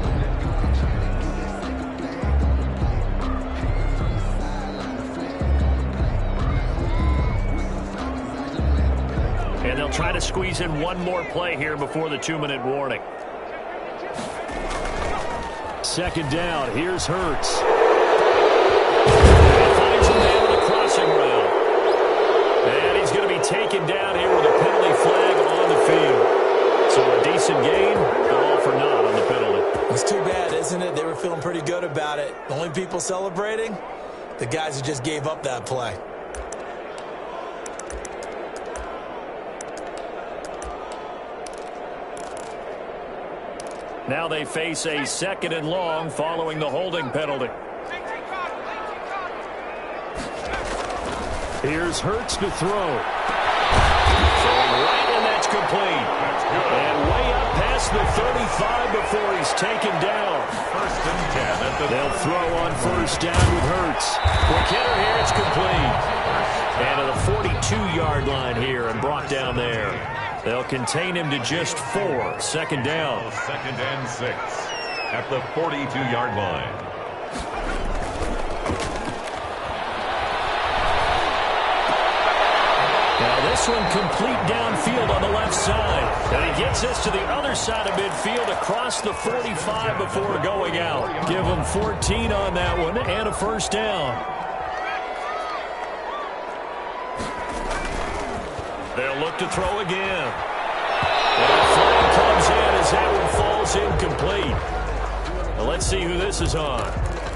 And they'll try to squeeze in one more play here before the 2-minute warning. 2nd down. Here's Hurts. And he finds him there with a crossing route. And he's going to be taken down here with a penalty flag on the field. So a decent gain, but all for naught on the penalty. It's too bad, isn't it? They were feeling pretty good about it. The only people celebrating, the guys who just gave up that play. Now they face a 2nd and long following the holding penalty. Here's Hurts to throw. Throwing right, and that's complete. And way up past the 35 before he's taken down. First and 10. They'll throw on first down with Hurts. Quick hitter here, it's complete. And to the 42-yard line here and brought down there. They'll contain him to just 4. Second down. Second and 6 at the 42-yard line. Now this one complete downfield on the left side. And he gets this to the other side of midfield across the 45 before going out. Give him 14 on that one and a first down. They'll look to throw again. And a flag comes in as that one falls incomplete. Well, let's see who this is on.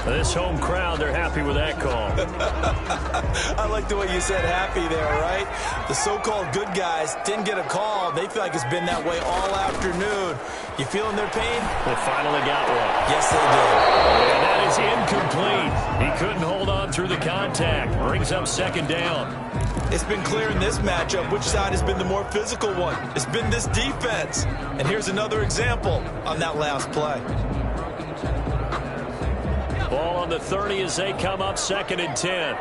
This home crowd, they're happy with that call. I like the way you said happy there, right? The so-called good guys didn't get a call. They feel like it's been that way all afternoon. You feeling their pain? They finally got one. Yes, they did. And that is incomplete. He couldn't hold on through the contact. Brings up second down. It's been clear in this matchup which side has been the more physical one. It's been this defense. And here's another example on that last play. Ball on the 30 as they come up second and 10.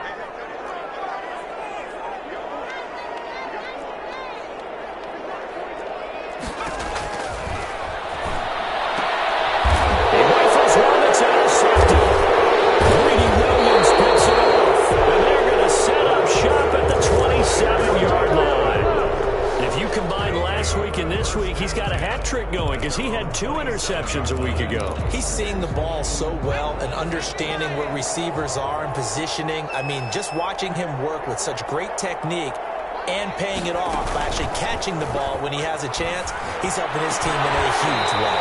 He rifles one that's intercepted. Greedy Williams picks it off. And they're going to set up shop at the 27-yard line. If you combine last week and this week, he's got a hat trick going because he had 2 interceptions a week ago. He's seeing the ball so well and understanding where receivers are and positioning. I mean, just watching him work with such great technique and paying it off by actually catching the ball when he has a chance, he's helping his team in a huge way.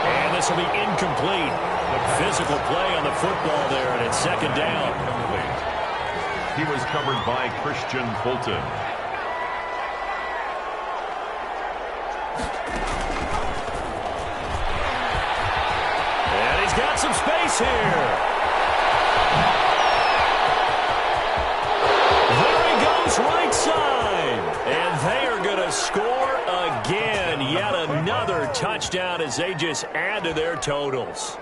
And this will be incomplete. The physical play on the football there, and it's second down. He was covered by Christian Fulton. Got some space here. There he goes, right side. And they are going to score again. Yet another touchdown as they just add to their totals.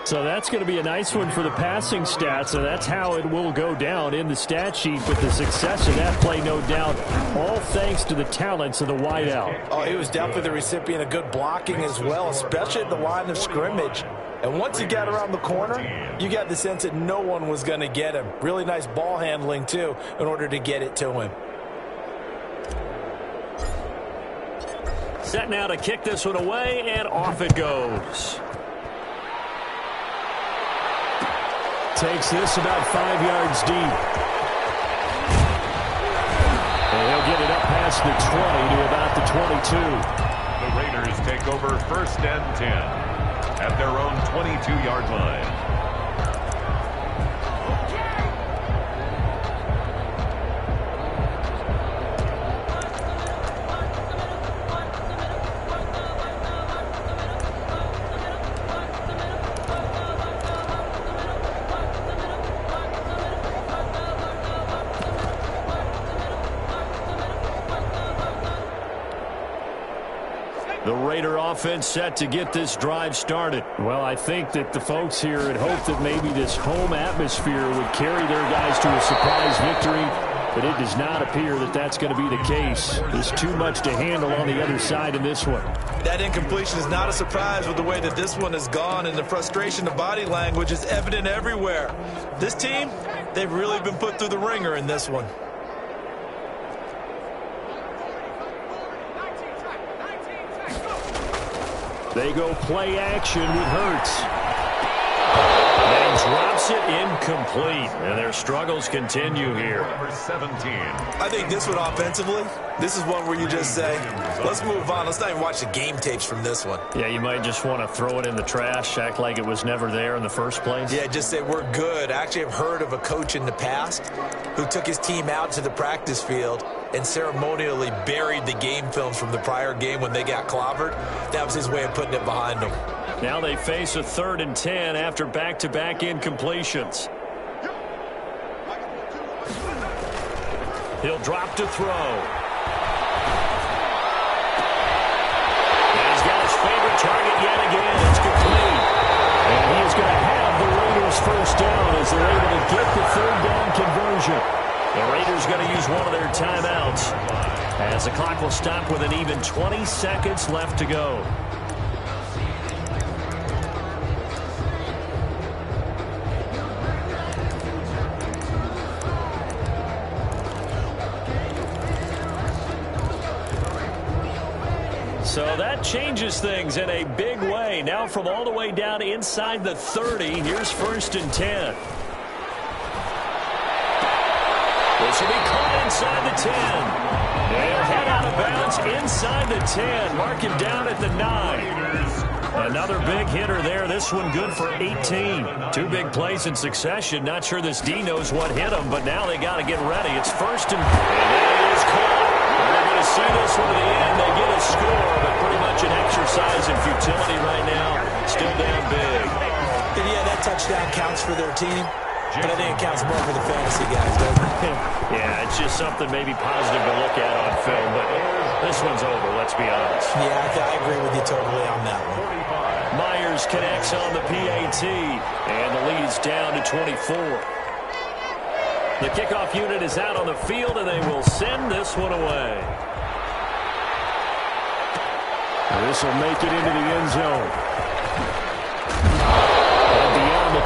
So that's going to be a nice one for the passing stats, and that's how it will go down in the stat sheet. But the success of that play, no doubt, all thanks to the talents of the wideout. Oh, he was definitely the recipient of good blocking as well, especially at the line of scrimmage. And once he got around the corner, you got the sense that no one was going to get him. Really nice ball handling, too, in order to get it to him. Set now to kick this one away, and off it goes. Takes this about 5 yards deep. And he'll get it up past the 20 to about the 22. The Raiders take over first and 10. At their own 22-yard line. The Raider offense set to get this drive started. Well, I think that the folks here had hoped that maybe this home atmosphere would carry their guys to a surprise victory, but it does not appear that that's going to be the case. There's too much to handle on the other side in this one. That incompletion is not a surprise with the way that this one has gone, and the frustration of body language is evident everywhere. This team, they've really been put through the ringer in this one. They go play action with Hurts. And drops it incomplete. And their struggles continue here. Number 17. I think this one offensively, this is one where you just say, let's move on. Let's not even watch the game tapes from this one. Yeah, you might just want to throw it in the trash, act like it was never there in the first place. Yeah, just say we're good. I actually have heard of a coach in the past who took his team out to the practice field and ceremonially buried the game films from the prior game when they got clobbered. That was his way of putting it behind them. Now they face a 3rd and 10 after back-to-back incompletions. He'll drop to throw. And he's got his favorite target yet again. It's complete. And he is going to have the Raiders first down as they're able to get the third down conversion. The Raiders going to use one of their timeouts as the clock will stop with an even 20 seconds left to go. So that changes things in a big way. Now from all the way down inside the 30, here's 1st and 10. This will be caught inside the 10. They'll head out of bounds inside the 10. Mark him down at the 9. Another big hitter there. This one good for 18. 2 big plays in succession. Not sure this D knows what hit him, but now they got to get ready. It's 1st and that is caught. They're going to see this one to the end. They get a score, but pretty much an exercise in futility right now. Still down big. And yeah, that touchdown counts for their team. But I think it counts more for the fantasy guys, doesn't it? Yeah, it's just something maybe positive to look at on film, but this one's over, let's be honest. Yeah, I agree with you totally on that one. Myers connects on the PAT, and the lead is down to 24. The kickoff unit is out on the field, and they will send this one away. This will make it into the end zone.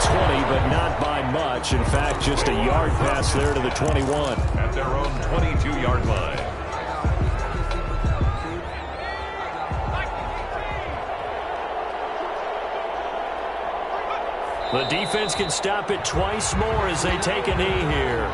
20, but not by much. In fact, just a yard pass there to the 21. At their own 22-yard line. The defense can stop it twice more as they take a knee here.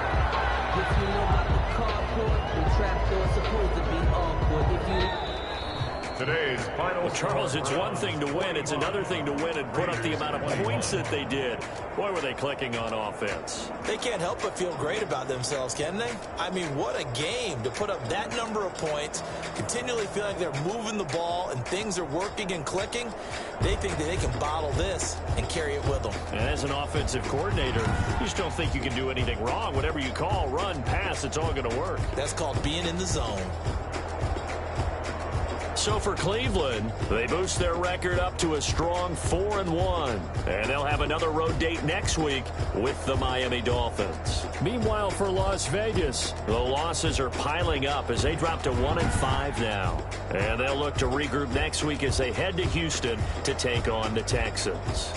Today's final. Charles, it's one thing to win. It's another thing to win and put up the amount of points that they did. Boy, were they clicking on offense. They can't help but feel great about themselves, can they? I mean, what a game to put up that number of points, continually feeling they're moving the ball and things are working and clicking. They think that they can bottle this and carry it with them. And as an offensive coordinator, you just don't think you can do anything wrong. Whatever you call, run, pass, it's all going to work. That's called being in the zone. So for Cleveland, they boost their record up to a strong 4-1. And they'll have another road date next week with the Miami Dolphins. Meanwhile, for Las Vegas, the losses are piling up as they drop to 1-5 now. And they'll look to regroup next week as they head to Houston to take on the Texans.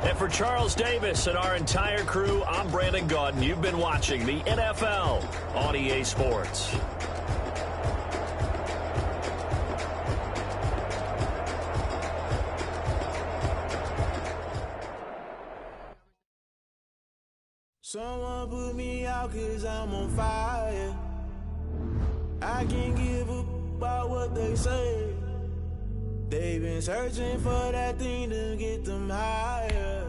And for Charles Davis and our entire crew, I'm Brandon Gaudin. You've been watching the NFL on EA Sports. Someone put me out 'cause I'm on fire. I can't give a about what they say. They've been searching for that thing to get them higher.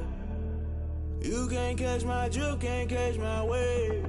You can't catch my drift, can't catch my wave.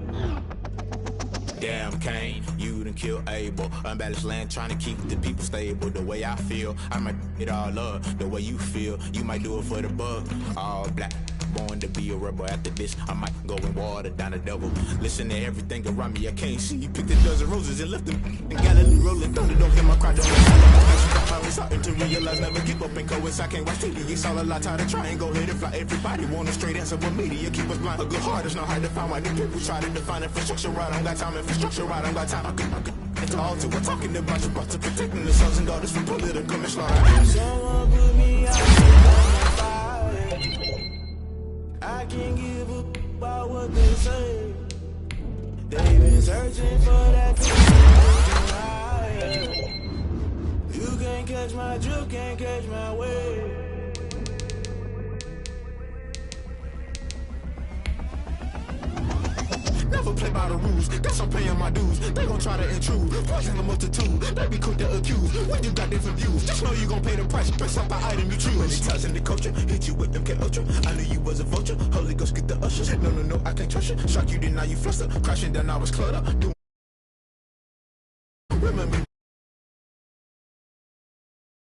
Damn, Kane, you done killed Abel. Unbalanced land, trying to keep the people stable. The way I feel, I might it all up. The way you feel, you might do it for the bug. All black. Born to be a rebel. After this, I might go and water down the devil. Listen to everything around me, I can't see. Picked a dozen roses and left them in Galilee rolling thunder. Don't hear my cry, don't I'm starting to realize never give up and coincide. I can't watch TV, it's all a lot. Tired of trying, go ahead and fly. Everybody want a straight answer, but media keep us blind. A good heart is not hard to find. Why the people try to define infrastructure right? I don't got time, infrastructure right, I don't got time. I could it's all to we're talking about you, about to protecting the sons and daughters from political manslaughter. Someone put me out. I can't give up about what they say. They've been searching for that thing. You can't catch my drift, can't catch my wave. Never play by the rules, guess I'm paying my dues. They gon' try to intrude, poison the multitude. They be quick to accuse, when you got different views. Just know you gon' pay the price, based off the item you choose. Many times in the culture, hit you with them K-Ultra. I knew you was a vulture, Holy Ghost get the ushers. No, I can't trust you. Shock you, then now you fluster. Crashing down, I was cluttered.